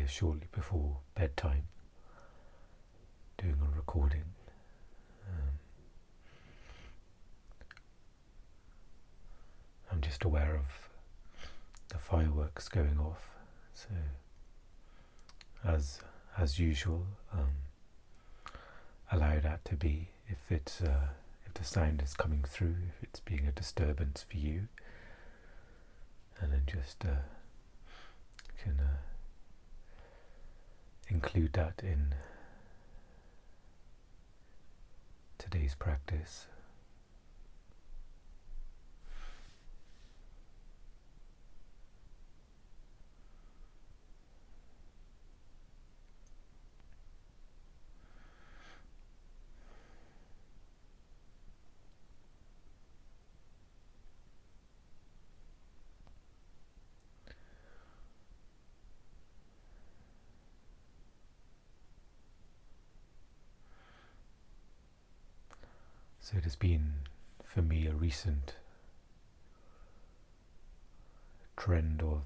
here shortly before bedtime, doing a recording. I'm just aware of the fireworks going off, so as usual, allow that to be. If the sound is coming through, if it's being a disturbance for you, and then just can include that in today's practice. So it has been, for me, a recent trend of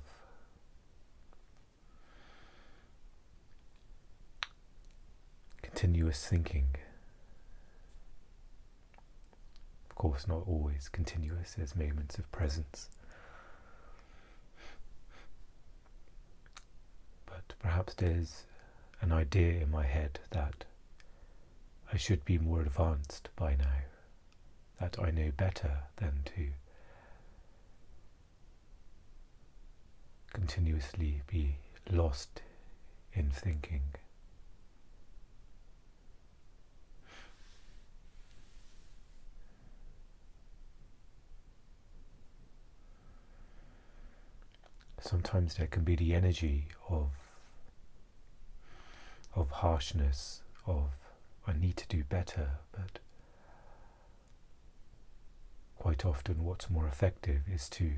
continuous thinking. Of course, not always continuous, there's moments of presence. But perhaps there's an idea in my head that I should be more advanced by now, that I know better than to continuously be lost in thinking. Sometimes there can be the energy of harshness, of I need to do better, but quite often what's more effective is to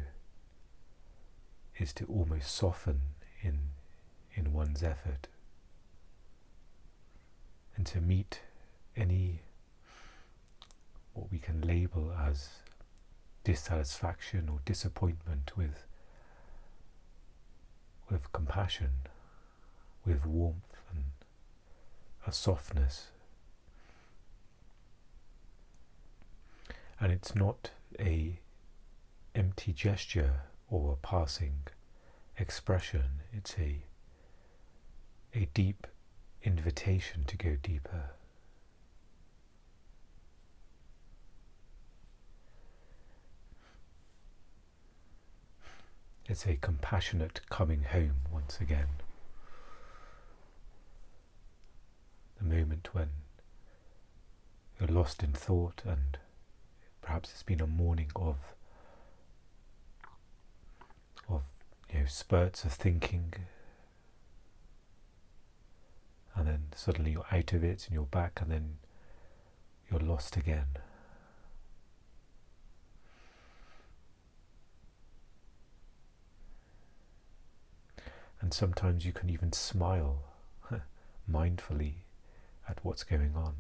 almost soften in one's effort, and to meet any what we can label as dissatisfaction or disappointment with compassion, with warmth and a softness. And it's not a empty gesture or a passing expression, it's a deep invitation to go deeper. It's a compassionate coming home once again. The moment when you're lost in thought, and perhaps it's been a morning of spurts of thinking, and then suddenly you're out of it and you're back, and then you're lost again. And sometimes you can even smile mindfully at what's going on.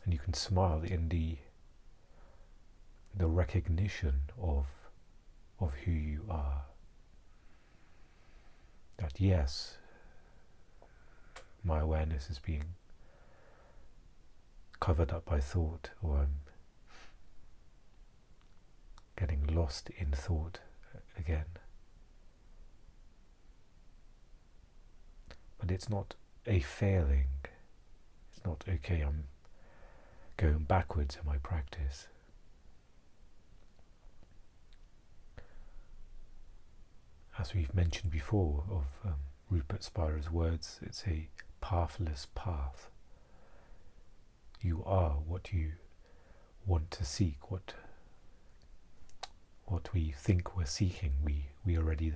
And you can smile in the recognition of who you are. That yes, my awareness is being covered up by thought, or I'm getting lost in thought again. But it's not a failing. It's not, okay, I'm going backwards in my practice. As we've mentioned before of Rupert Spira's words, it's a pathless path. You are what you want to seek, what we think we're seeking. We're already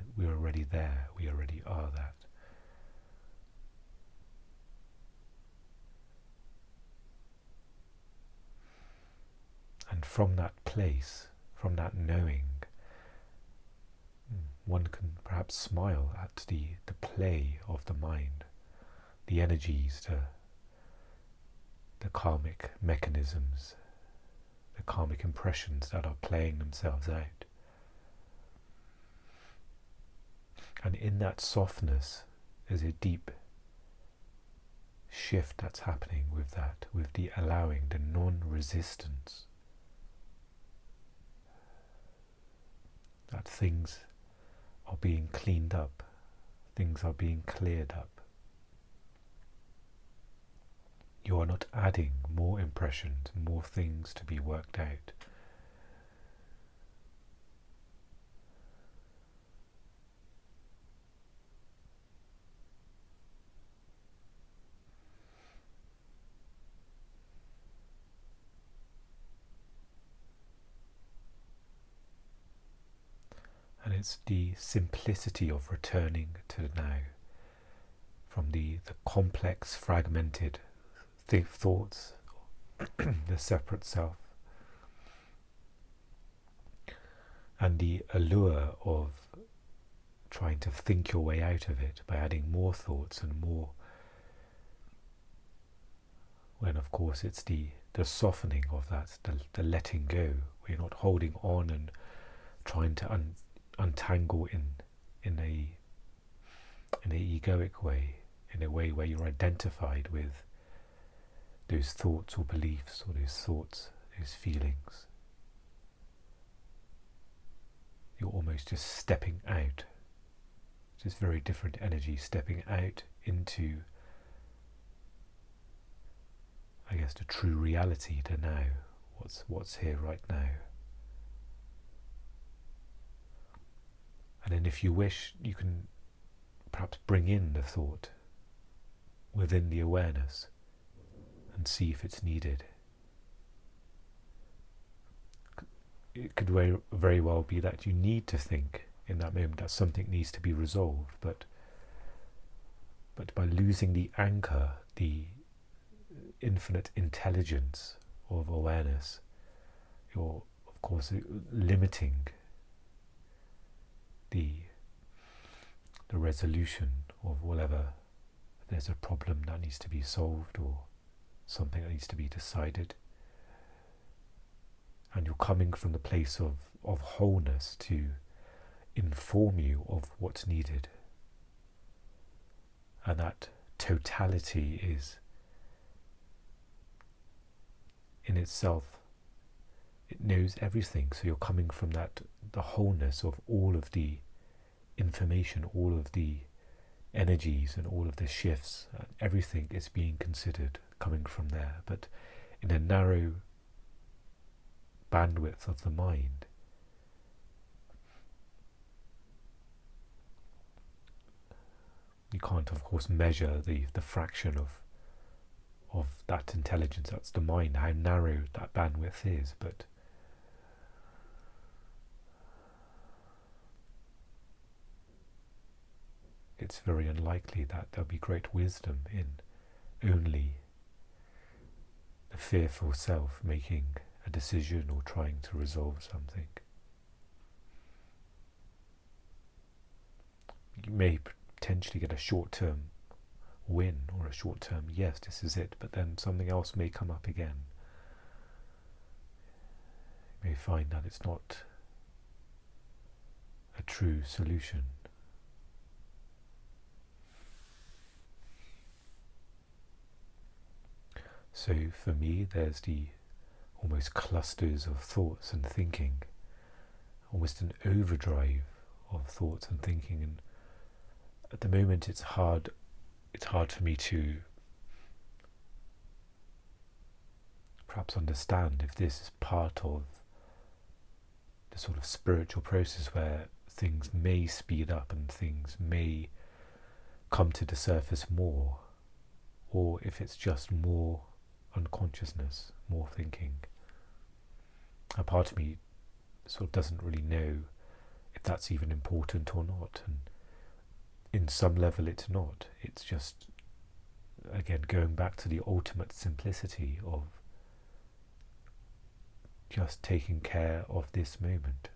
there. We already are that. And from that place, from that knowing, one can perhaps smile at the play of the mind, the energies, the karmic mechanisms, the karmic impressions that are playing themselves out. And in that softness is a deep shift that's happening with that, with the allowing, the non-resistance. That things are being cleaned up, things are being cleared up. You are not adding more impressions, more things to be worked out. And it's the simplicity of returning to the now, from the complex, fragmented thoughts, the separate self, and the allure of trying to think your way out of it by adding more thoughts and more, when of course it's the softening of that, the letting go, where you're not holding on and trying to untangle in a egoic way, in a way where you're identified with those thoughts or beliefs, or those thoughts, those feelings. You're almost just stepping out. It's just very different energy, stepping out into, I guess, the true reality, the now, what's here right now. And then if you wish, you can perhaps bring in the thought within the awareness and see if it's needed. It could very well be that you need to think in that moment that something needs to be resolved, but by losing the anchor, the infinite intelligence of awareness, you're of course limiting the resolution of whatever. There's a problem that needs to be solved or something that needs to be decided, and you're coming from the place of wholeness to inform you of what's needed. And that totality is in itself, it knows everything. So you're coming from that, the wholeness of all of the information, all of the energies and all of the shifts, everything is being considered coming from there, but in a narrow bandwidth of the mind. You can't, of course, measure the fraction of that intelligence, that's the mind, how narrow that bandwidth is, but it's very unlikely that there'll be great wisdom in only the fearful self making a decision or trying to resolve something. You may potentially get a short-term win or a short-term yes, this is it, but then something else may come up again. You may find that it's not a true solution. So for me, there's the almost clusters of thoughts and thinking, almost an overdrive of thoughts and thinking, and at the moment it's hard for me to perhaps understand if this is part of the sort of spiritual process where things may speed up and things may come to the surface more, or if it's just more unconsciousness, more thinking. A part of me sort of doesn't really know if that's even important or not, and in some level it's not. It's just, again, going back to the ultimate simplicity of just taking care of this moment.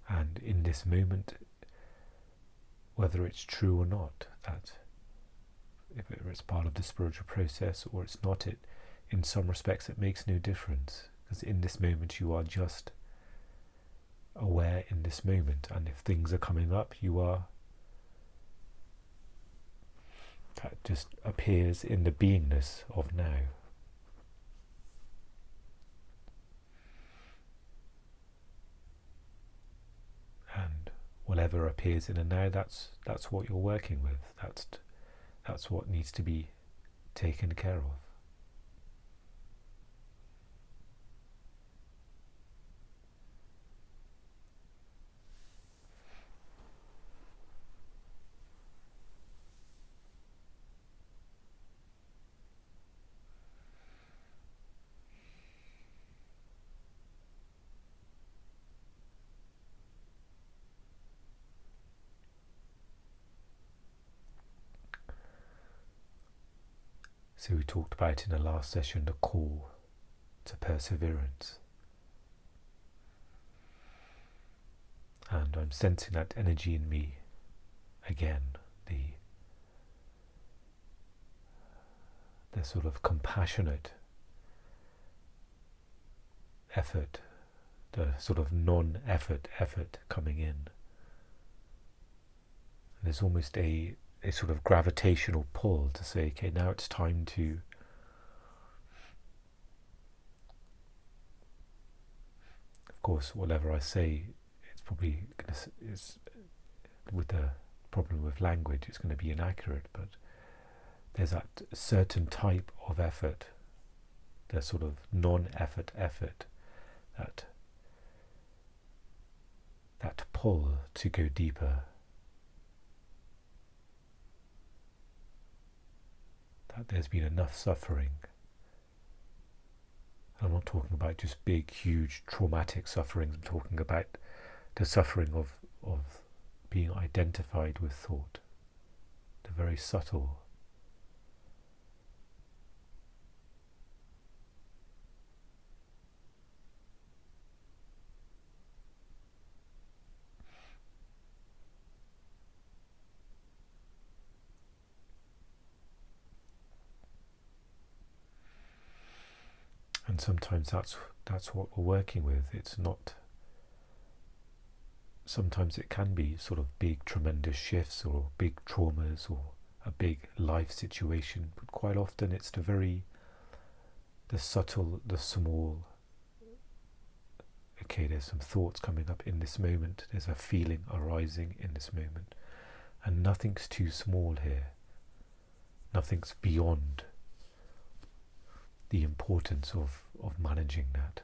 And in this moment, whether it's true or not, that if it's part of the spiritual process or it's not, it in some respects it makes no difference, because in this moment you are just aware in this moment, and if things are coming up, you are, that just appears in the beingness of now. And whatever appears in a now, that's what you're working with. That's what needs to be taken care of. So we talked about in the last session the call to perseverance. And I'm sensing that energy in me again, the sort of compassionate effort, the sort of non-effort effort coming in. And there's almost a sort of gravitational pull to say, okay, now it's time to of course whatever I say, it's probably it's with the problem with language, it's going to be inaccurate, but there's that certain type of effort, the sort of non-effort effort, that pull to go deeper, that there's been enough suffering. I'm not talking about just big, huge, traumatic sufferings. I'm talking about the suffering of being identified with thought, the very subtle. And sometimes that's what we're working with. It's not. Sometimes it can be sort of big, tremendous shifts or big traumas or a big life situation, but quite often it's the subtle, the small. Okay, there's some thoughts coming up in this moment. There's a feeling arising in this moment, and nothing's too small here. Nothing's beyond the importance of managing that.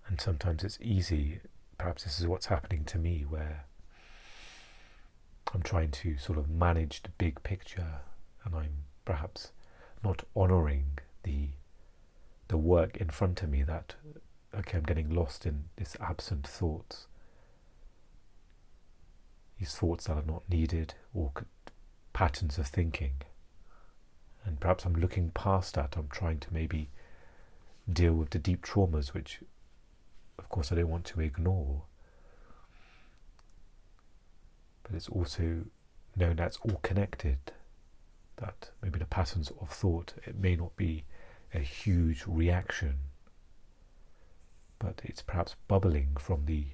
And sometimes it's easy, perhaps this is what's happening to me, where I'm trying to sort of manage the big picture, and I'm perhaps not honouring the work in front of me, that, okay, I'm getting lost in this absent thoughts, these thoughts that are not needed, or patterns of thinking. And perhaps I'm looking past that. I'm trying to maybe deal with the deep traumas, which of course I don't want to ignore. But it's also known that's all connected, that maybe the patterns of thought, it may not be a huge reaction, but it's perhaps bubbling from the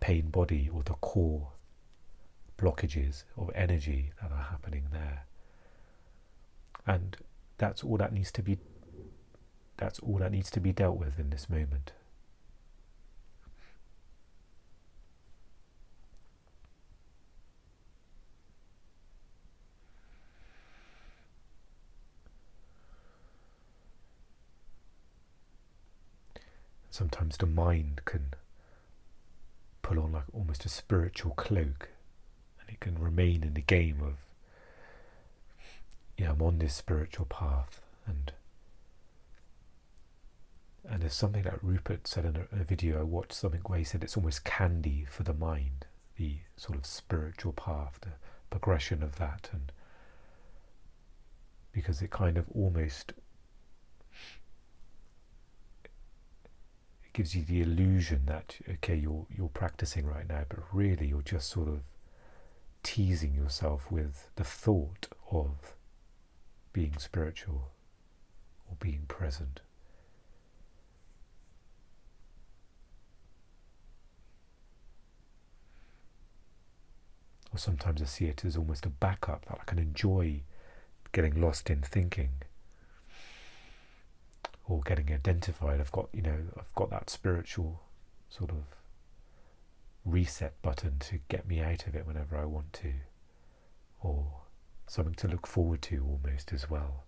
pain body or the core blockages of energy that are happening there. And that's all that needs to be dealt with in this moment. Sometimes the mind can pull on like almost a spiritual cloak, and it can remain in the game of, yeah, I'm on this spiritual path, and there's something that Rupert said in a video I watched, something where he said it's almost candy for the mind, the sort of spiritual path, the progression of that, and because it kind of almost gives you the illusion that, okay, you're practicing right now, but really you're just sort of teasing yourself with the thought of being spiritual or being present. Or sometimes I see it as almost a backup, that I can enjoy getting lost in thinking or getting identified. I've got that spiritual sort of reset button to get me out of it whenever I want to, or something to look forward to almost as well,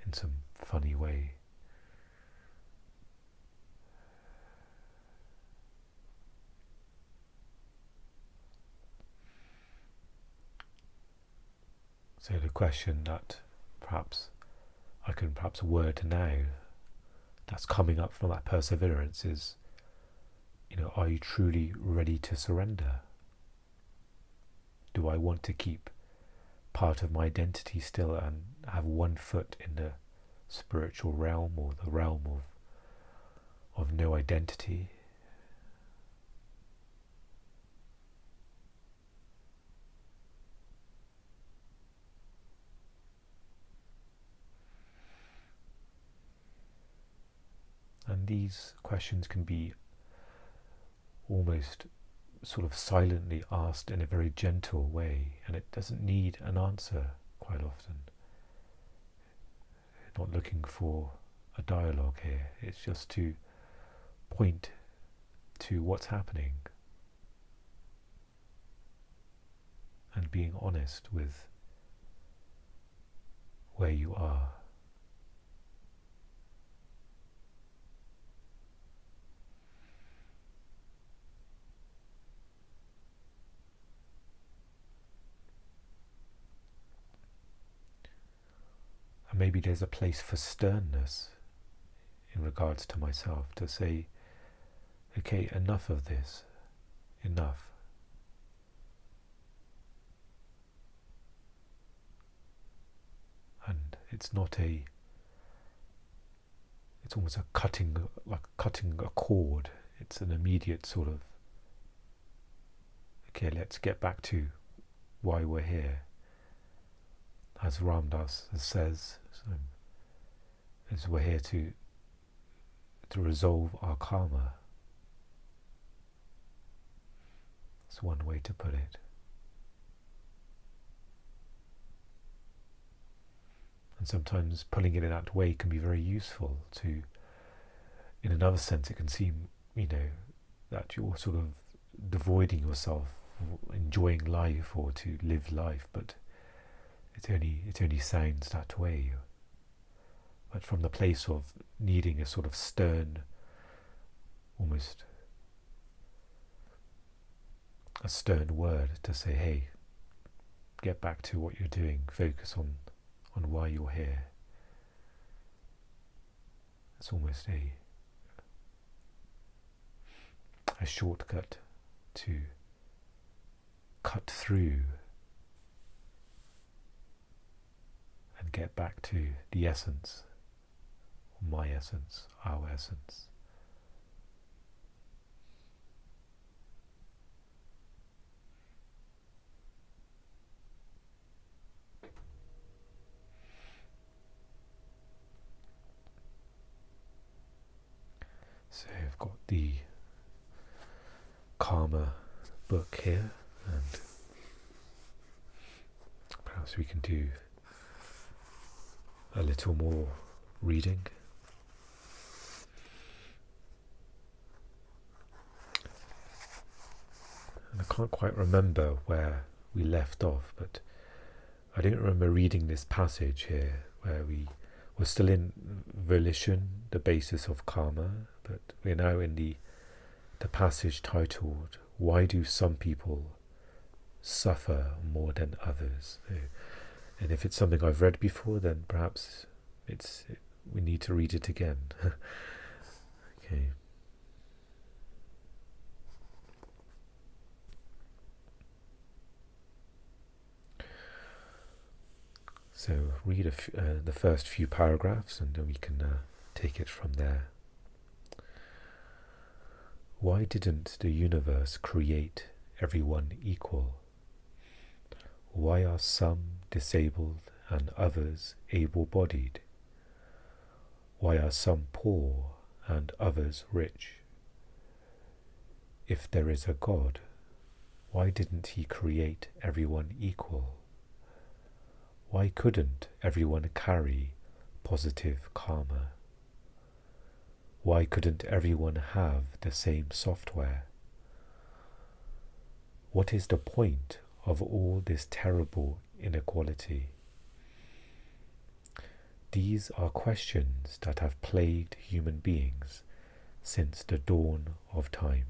in some funny way. So the question that perhaps I can word now that's coming up from that perseverance is, are you truly ready to surrender? Do I want to keep part of my identity still and have one foot in the spiritual realm, or the realm of no identity? And these questions can be almost sort of silently asked in a very gentle way, and it doesn't need an answer quite often. Not looking for a dialogue here, it's just to point to what's happening and being honest with where you are. And maybe there's a place for sternness in regards to myself, to say, okay, enough of this, enough. And it's almost like cutting a cord. It's an immediate sort of, okay, let's get back to why we're here. As Ram Dass says, as we're here to resolve our karma. That's one way to put it. And sometimes pulling it in that way can be very useful to, in another sense, it can seem, that you're sort of devoiding yourself, enjoying life or to live life, but it only sounds that way. But from the place of needing a sort of stern, almost a stern word to say, hey, get back to what you're doing, focus on why you're here. It's almost a shortcut to cut through and get back to the essence, my essence, our essence. So I've got the Karma book here, and perhaps we can do a little more reading. And I can't quite remember where we left off, but I don't remember reading this passage here where we were still in volition, the basis of karma, but we're now in the passage titled, Why Do Some People Suffer More Than Others? And if it's something I've read before, then perhaps we need to read it again. Okay. So read the first few paragraphs, and then we can take it from there. Why didn't the universe create everyone equal? Why are some disabled and others able-bodied? Why are some poor and others rich? If there is a God, why didn't he create everyone equal? Why couldn't everyone carry positive karma? Why couldn't everyone have the same software? What is the point of all this terrible inequality? These are questions that have plagued human beings since the dawn of time.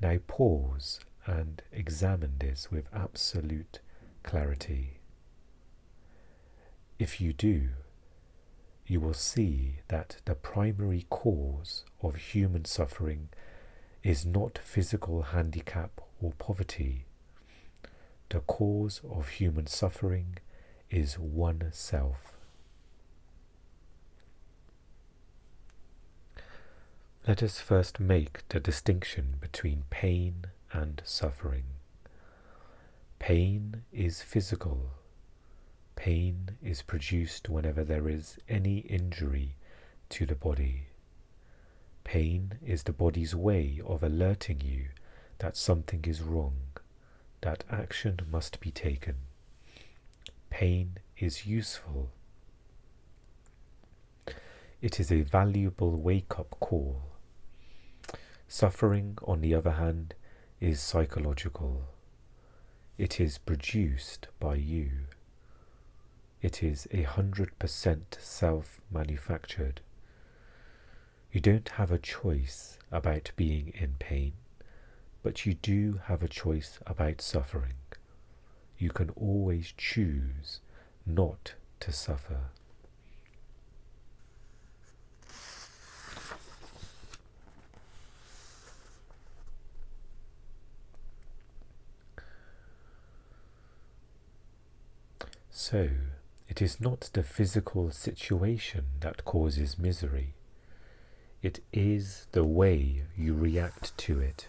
Now pause and examine this with absolute clarity. If you do, you will see that the primary cause of human suffering is not physical handicap or poverty. The cause of human suffering is oneself. Let us first make the distinction between pain and suffering. Pain is physical. Pain is produced whenever there is any injury to the body. Pain is the body's way of alerting you that something is wrong, that action must be taken. Pain is useful. It is a valuable wake-up call. Suffering, on the other hand, is psychological. It is produced by you. It is 100% self-manufactured. You don't have a choice about being in pain, but you do have a choice about suffering. You can always choose not to suffer. So, it is not the physical situation that causes misery. It is the way you react to it.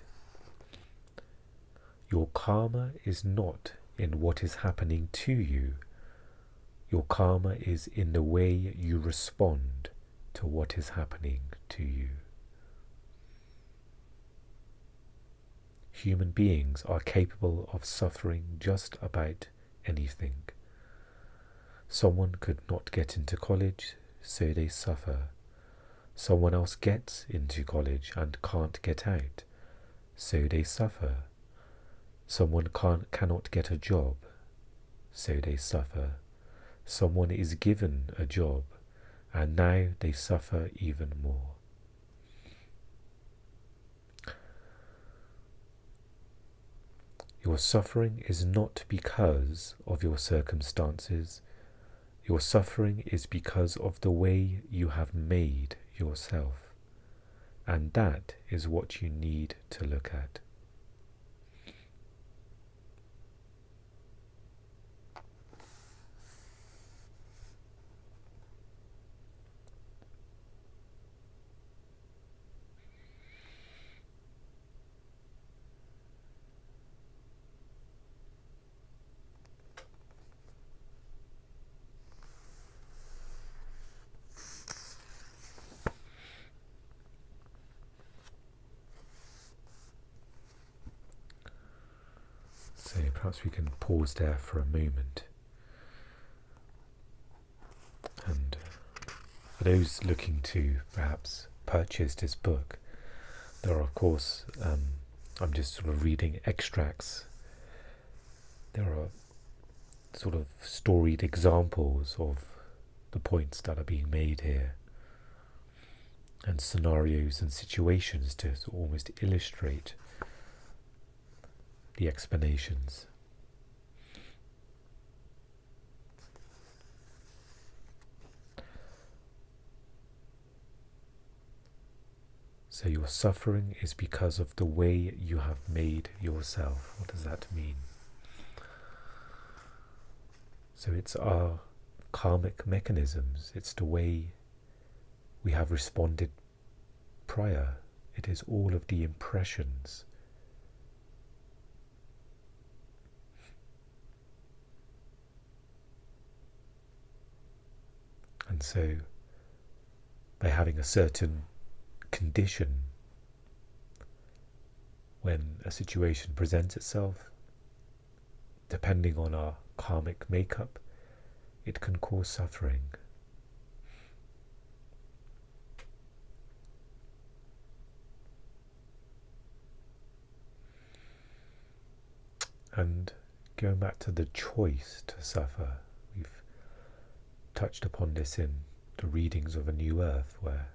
Your karma is not in what is happening to you. Your karma is in the way you respond to what is happening to you. Human beings are capable of suffering just about anything. Someone could not get into college, so they suffer. Someone else gets into college and can't get out, so they suffer. Someone cannot get a job, so they suffer. Someone is given a job, and now they suffer even more. Your suffering is not because of your circumstances. Your suffering is because of the way you have made yourself, and that is what you need to look at. So perhaps we can pause there for a moment. And for those looking to perhaps purchase this book, there are, of course, I'm just sort of reading extracts. There are sort of storied examples of the points that are being made here, and scenarios and situations to almost illustrate the explanations. So your suffering is because of the way you have made yourself. What does that mean? So it's our karmic mechanisms. It's the way we have responded prior It is all of the impressions. And so, by having a certain condition, when a situation presents itself, depending on our karmic makeup, it can cause suffering. And going back to the choice to suffer, we've touched upon this in the readings of A New Earth, where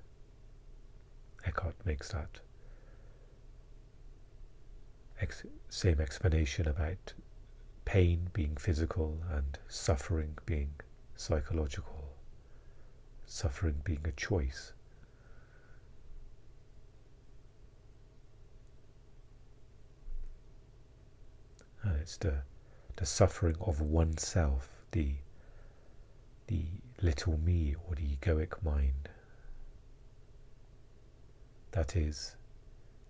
Eckhart makes that same explanation about pain being physical and suffering being psychological, suffering being a choice. And it's the suffering of oneself, the little me, or the egoic mind, that is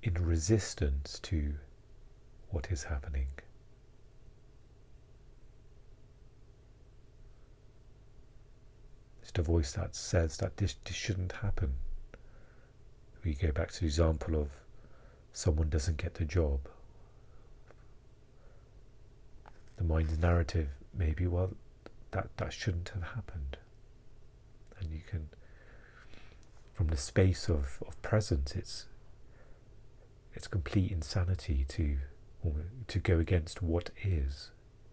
in resistance to what is happening. It's the voice that says that this shouldn't happen. We go back to the example of someone doesn't get the job. The mind's narrative may be, well, that shouldn't have happened. And you can, from the space of presence, it's complete insanity to go against what is.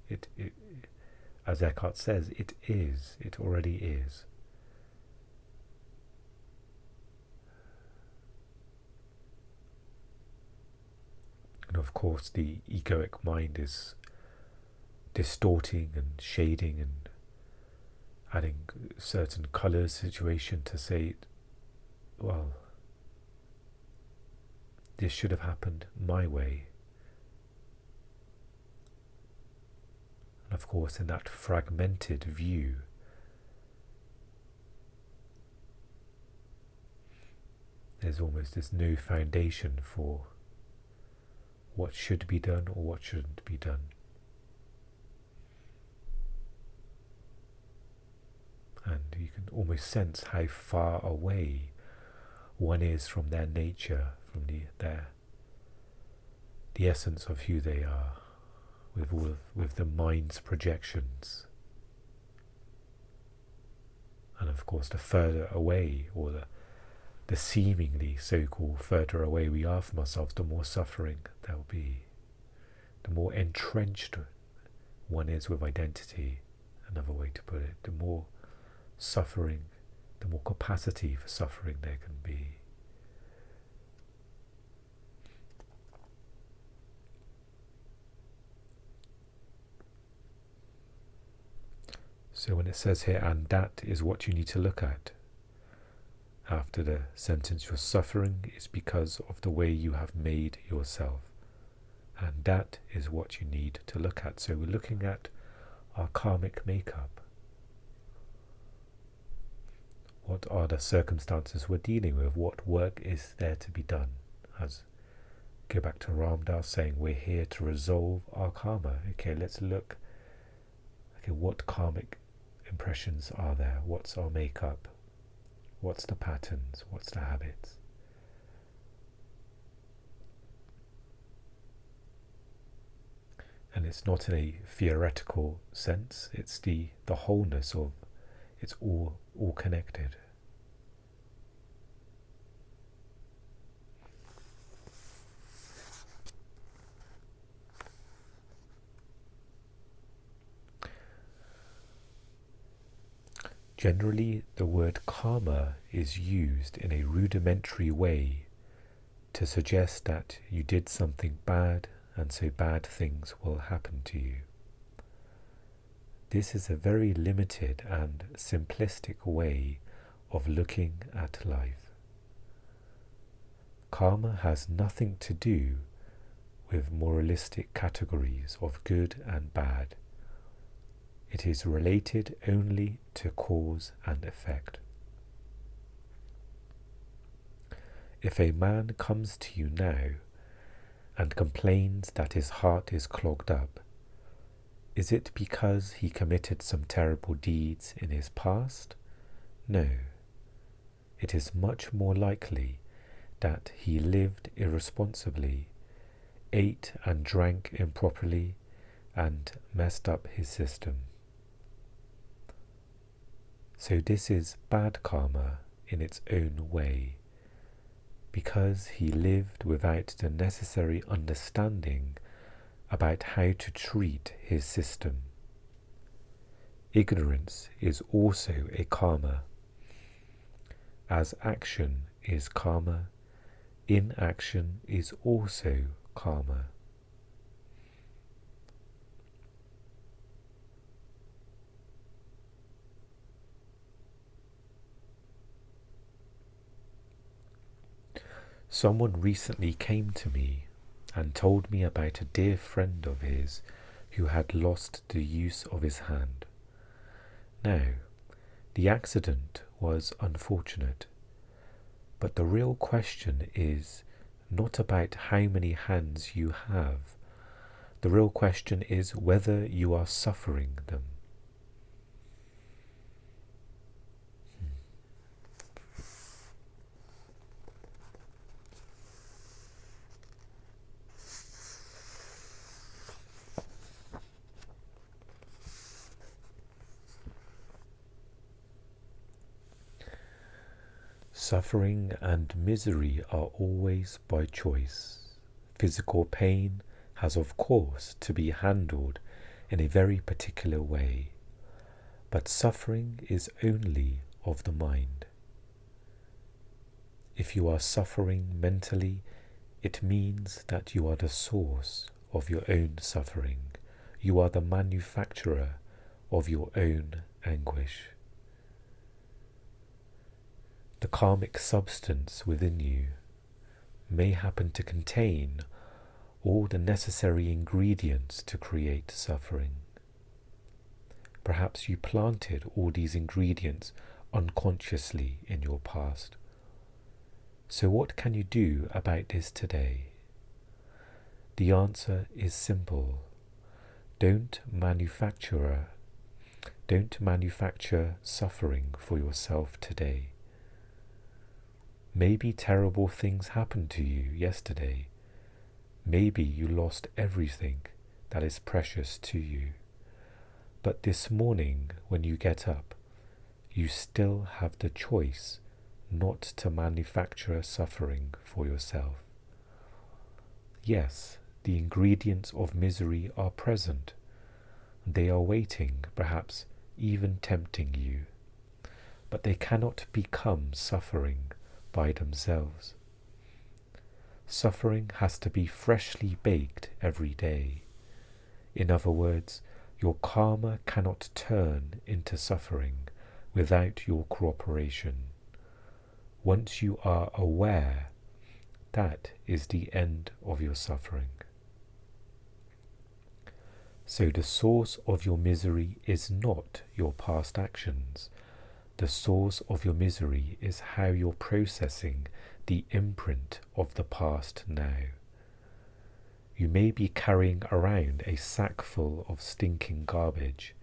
It as Eckhart says, it is. It already is. And of course, the egoic mind is distorting and shading and adding certain colours situation to say, well, this should have happened my way. And of course, in that fragmented view, there's no foundation for what should be done or what shouldn't be done. And you can almost sense how far away one is from their nature, from the essence of who they are, with the mind's projections. And of course, the further away, or the seemingly so-called further away we are from ourselves, the more suffering there will be. The more entrenched one is with identity, another way to put it, the more suffering, the more capacity for suffering there can be. So when it says here, and that is what you need to look at, after the sentence, your suffering is because of the way you have made yourself. And that is what you need to look at. So we're looking at our karmic makeup. What are the circumstances we're dealing with? What work is there to be done? As go back to Ram Dass saying, we're here to resolve our karma. Okay, let's look. Okay, what karmic impressions are there? What's our makeup? What's the patterns? What's the habits? And it's not in a theoretical sense, it's the wholeness of, it's all connected. Generally, the word karma is used in a rudimentary way to suggest that you did something bad, and so bad things will happen to you. This is a very limited and simplistic way of looking at life. Karma has nothing to do with moralistic categories of good and bad. It is related only to cause and effect. If a man comes to you now and complains that his heart is clogged up, is it because he committed some terrible deeds in his past? No. It is much more likely that he lived irresponsibly, ate and drank improperly, and messed up his system. So this is bad karma in its own way, because he lived without the necessary understanding about how to treat his system. Ignorance is also a karma. As action is karma, inaction is also karma. Someone recently came to me and told me about a dear friend of his who had lost the use of his hand. Now, the accident was unfortunate, but the real question is not about how many hands you have. The real question is whether you are suffering them. Suffering and misery are always by choice. Physical pain has, of course, to be handled in a very particular way, but suffering is only of the mind. If you are suffering mentally, it means that you are the source of your own suffering. You are the manufacturer of your own anguish. The karmic substance within you may happen to contain all the necessary ingredients to create suffering. Perhaps you planted all these ingredients unconsciously in your past. So what can you do about this today? The answer is simple. Don't manufacture suffering for yourself today. Maybe terrible things happened to you yesterday. Maybe you lost everything that is precious to you. But this morning, when you get up, you still have the choice not to manufacture suffering for yourself. Yes, the ingredients of misery are present. They are waiting, perhaps even tempting you. But they cannot become suffering by themselves. Suffering has to be freshly baked every day. In other words, your karma cannot turn into suffering without your cooperation. Once you are aware, that is the end of your suffering. So the source of your misery is not your past actions. The source of your misery is how you're processing the imprint of the past now. You may be carrying around a sack full of stinking garbage.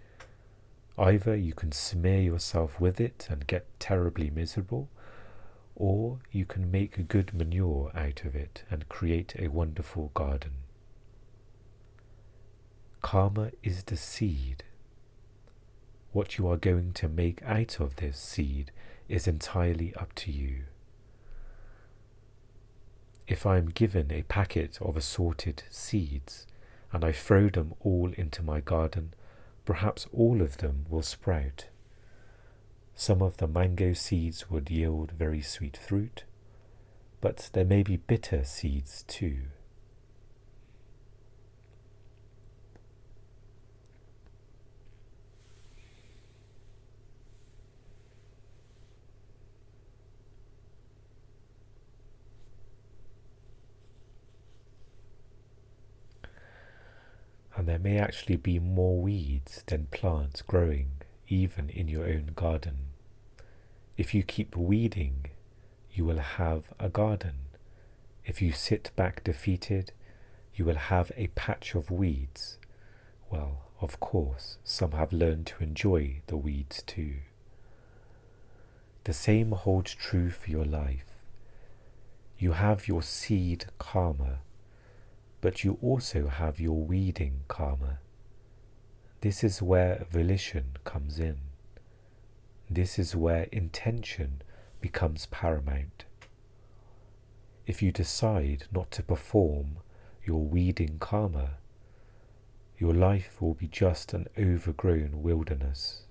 Either you can smear yourself with it and get terribly miserable, or you can make good manure out of it and create a wonderful garden. Karma is the seed. What you are going to make out of this seed is entirely up to you. If I am given a packet of assorted seeds and I throw them all into my garden, perhaps all of them will sprout. Some of the mango seeds would yield very sweet fruit, but there may be bitter seeds too. And there may actually be more weeds than plants growing even in your own garden. If you keep weeding, you will have a garden. If you sit back defeated, you will have a patch of weeds. Well, of course, some have learned to enjoy the weeds too. The same holds true for your life. You have your seed karma, but you also have your weeding karma. This is where volition comes in. This is where intention becomes paramount. If you decide not to perform your weeding karma, your life will be just an overgrown wilderness.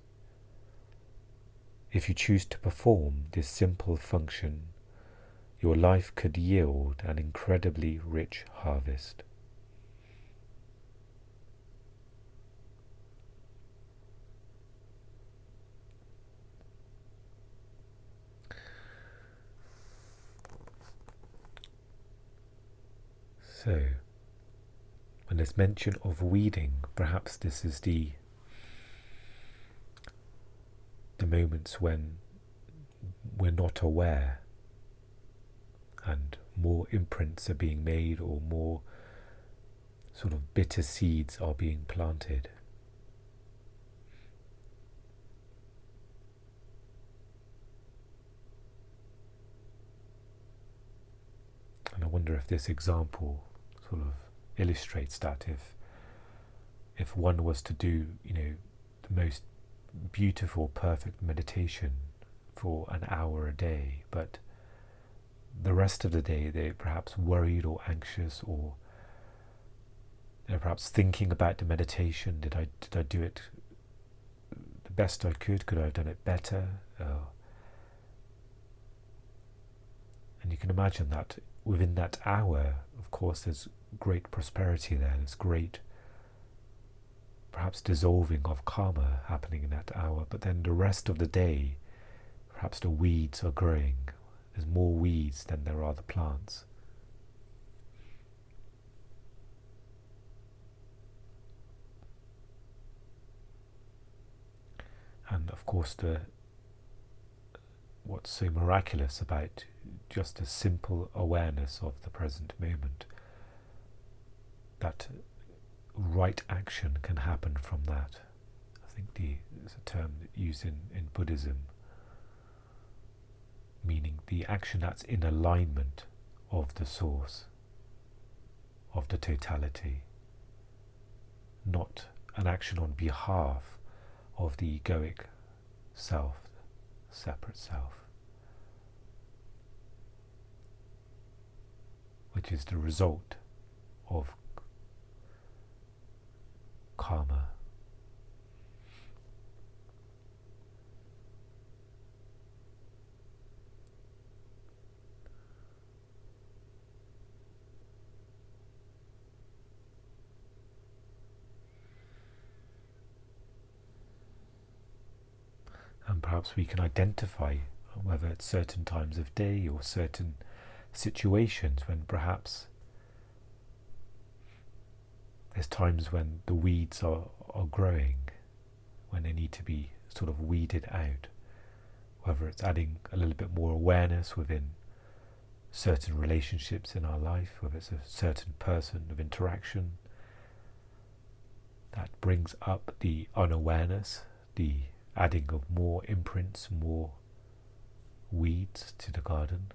If you choose to perform this simple function, your life could yield an incredibly rich harvest. So, when there's mention of weeding, perhaps this is the moments when we're not aware and more imprints are being made, or more sort of bitter seeds are being planted. And I wonder if this example sort of illustrates that. If one was to do, the most beautiful, perfect meditation for an hour a day, but the rest of the day they're perhaps worried or anxious, or they're perhaps thinking about the meditation. Did I do it the best I could? Could I have done it better? And you can imagine that within that hour, of course, there's great prosperity there. There's great, perhaps, dissolving of karma happening in that hour. But then the rest of the day, perhaps the weeds are growing. There's more weeds than there are the plants. And of course, what's so miraculous about just a simple awareness of the present moment, that right action can happen from that. I think there's a term used in Buddhism, meaning the action that's in alignment of the source, of the totality, not an action on behalf of the egoic self, separate self, which is the result of karma. And perhaps we can identify whether it's certain times of day or certain situations when perhaps there's times when the weeds are growing, when they need to be sort of weeded out, whether it's adding a little bit more awareness within certain relationships in our life, whether it's a certain person of interaction that brings up the unawareness, the adding of more imprints, more weeds to the garden.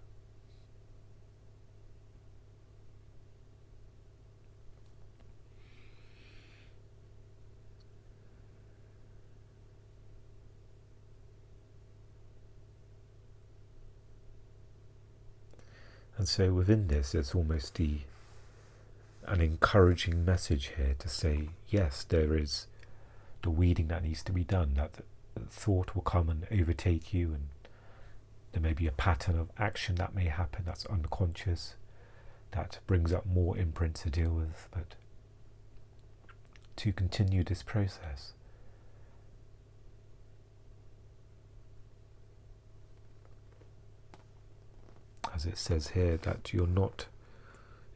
And so within this, there's almost an encouraging message here to say, yes, there is the weeding that needs to be done, that the thought will come and overtake you, and there may be a pattern of action that may happen that's unconscious, that brings up more imprints to deal with, but to continue this process. As it says here, that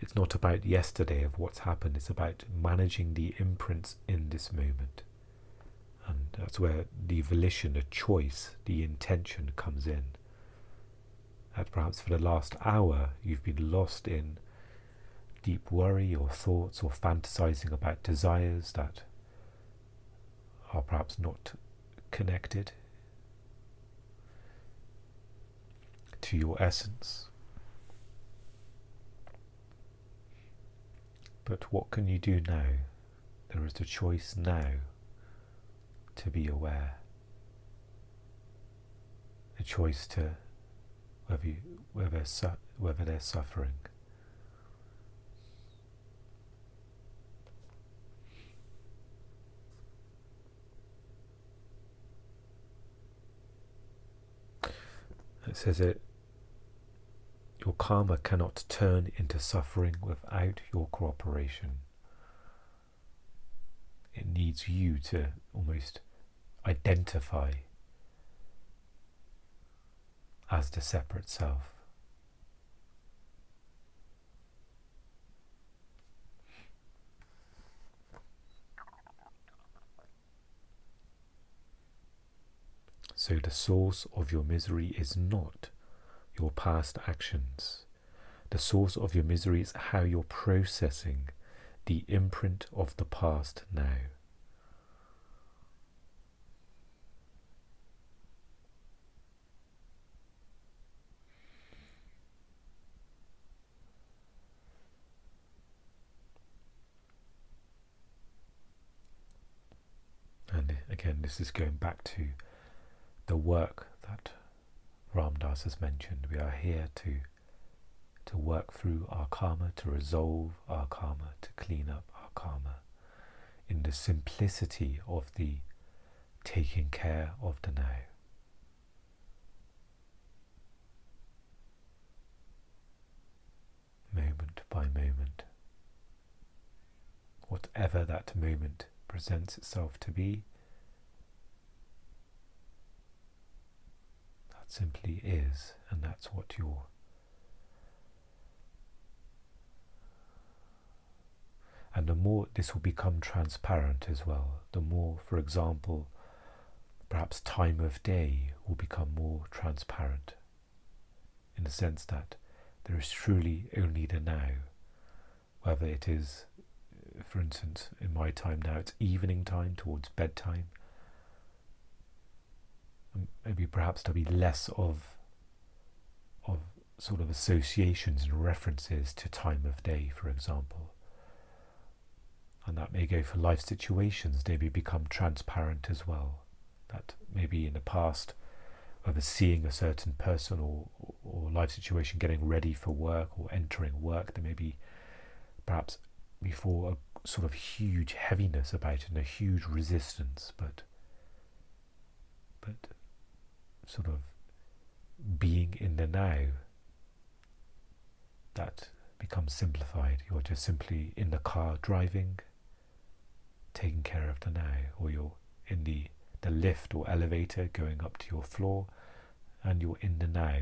it's not about yesterday of what's happened, it's about managing the imprints in this moment. And that's where the volition, the choice, the intention comes in. That perhaps for the last hour you've been lost in deep worry or thoughts or fantasizing about desires that are perhaps not connected to your essence. But what can you do now? There is the choice now to be aware. The choice to whether they're suffering. It says that your karma cannot turn into suffering without your cooperation. It needs you to almost identify as the separate self. So the source of your misery is not your past actions. The source of your misery is how you're processing the imprint of the past now. And again, this is going back to the work that Ram Dass has mentioned. We are here to work through our karma, to resolve our karma, to clean up our karma in the simplicity of the taking care of the now. Moment by moment. Whatever that moment presents itself to be, that simply is, and that's what you're. And the more this will become transparent as well, the more, for example, perhaps time of day will become more transparent, in the sense that there is truly only the now. Whether it is, for instance, in my time now, it's evening time towards bedtime. Maybe perhaps there'll be less of sort of associations and references to time of day, for example. And that may go for life situations, maybe become transparent as well. That maybe in the past, whether seeing a certain person or life situation, getting ready for work or entering work, there may be perhaps before a sort of huge heaviness about it and a huge resistance, but sort of being in the now, that becomes simplified. You're just simply in the car driving, taking care of the now, or you're in the lift or elevator going up to your floor, and you're in the now.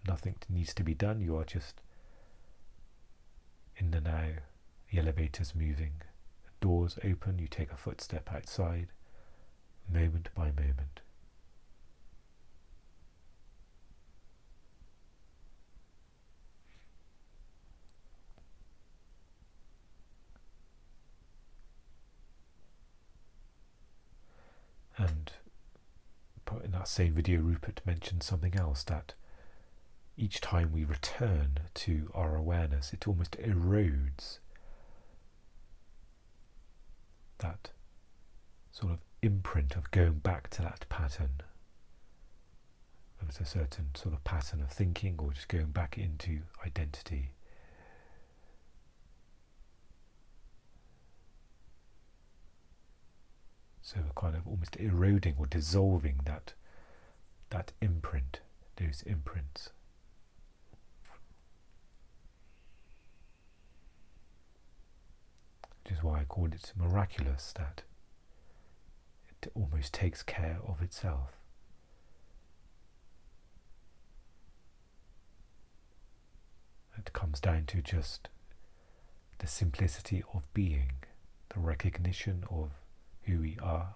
Nothing needs to be done, you are just in the now. The elevator's moving, the doors open, you take a footstep outside, moment by moment. And in that same video, Rupert mentioned something else, that each time we return to our awareness, it almost erodes that sort of imprint of going back to that pattern. There was a certain sort of pattern of thinking, or just going back into identity. So we're kind of almost eroding or dissolving that imprint, those imprints. Which is why I called it miraculous, that it almost takes care of itself. It comes down to just the simplicity of being, the recognition of who we are,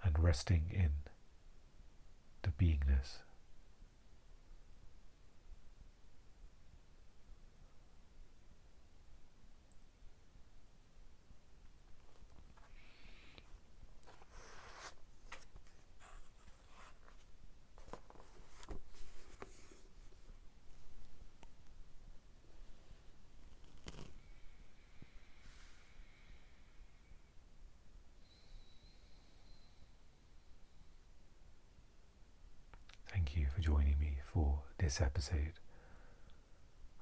and resting in the beingness. Thank you for joining me for this episode.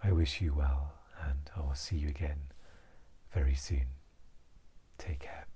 I wish you well, and I will see you again very soon. Take care.